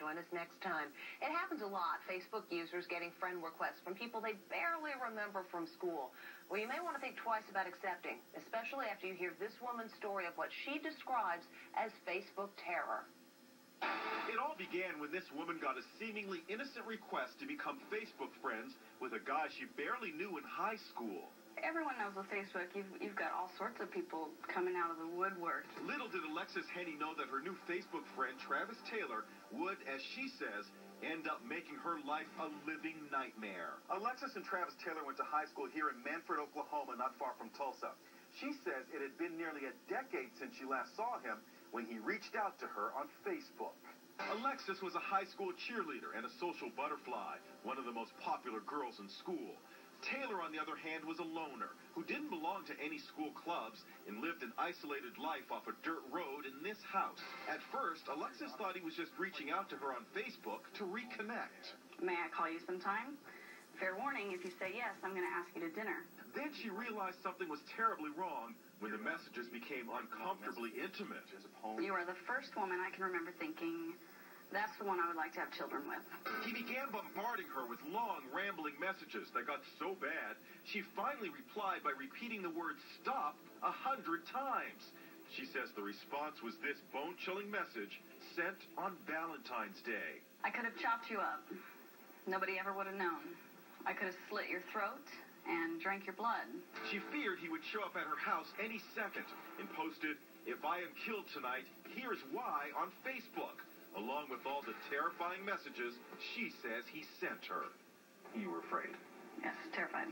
Join us next time. It happens a lot. Facebook users getting friend requests from people they barely remember from school. Well, you may want to think twice about accepting, especially after you hear this woman's story of what she describes as Facebook terror. It all began when this woman got a seemingly innocent request to become Facebook friends with a guy she barely knew in high school. Everyone knows with Facebook, you've got all sorts of people coming out of the woodwork. Little did Elexis Hennigh know that her new Facebook friend, Travis Taylor, would, as she says, end up making her life a living nightmare. Elexis and Travis Taylor went to high school here in Manfred, Oklahoma, not far from Tulsa. She says it had been nearly a decade since she last saw him when he reached out to her on Facebook. Elexis was a high school cheerleader and a social butterfly, one of the most popular girls in school. Taylor, on the other hand, was a loner who didn't belong to any school clubs and lived an isolated life off a dirt road in this house. At first, Elexis thought he was just reaching out to her on Facebook to reconnect. May I call you sometime? Fair warning, if you say yes, I'm going to ask you to dinner. Then she realized something was terribly wrong when the messages became uncomfortably intimate. You are the first woman I can remember thinking, that's the one I would like to have children with. He began bombarding her with long, rambling messages that got so bad, she finally replied by repeating the word stop 100 times. She says the response was this bone-chilling message sent on Valentine's Day. I could have chopped you up. Nobody ever would have known. I could have slit your throat and drank your blood. She feared he would show up at her house any second and posted, "If I am killed tonight, here's why" on Facebook, along with all the terrifying messages she says he sent her. You were afraid? Yes, terrified.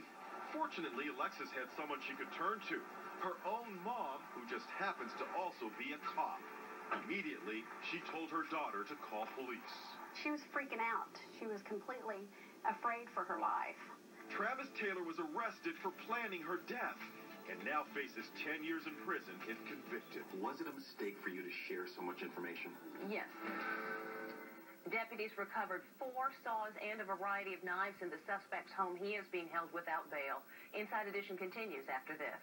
Fortunately, Elexis had someone she could turn to, her own mom, who just happens to also be a cop. Immediately, she told her daughter to call police. She was freaking out. She was completely afraid for her life. Travis Taylor was arrested for planning her death and now faces 10 years in prison if convicted. Was it a mistake for you to share so much information? Yes. Deputies recovered 4 saws and a variety of knives in the suspect's home. He is being held without bail. Inside Edition continues after this.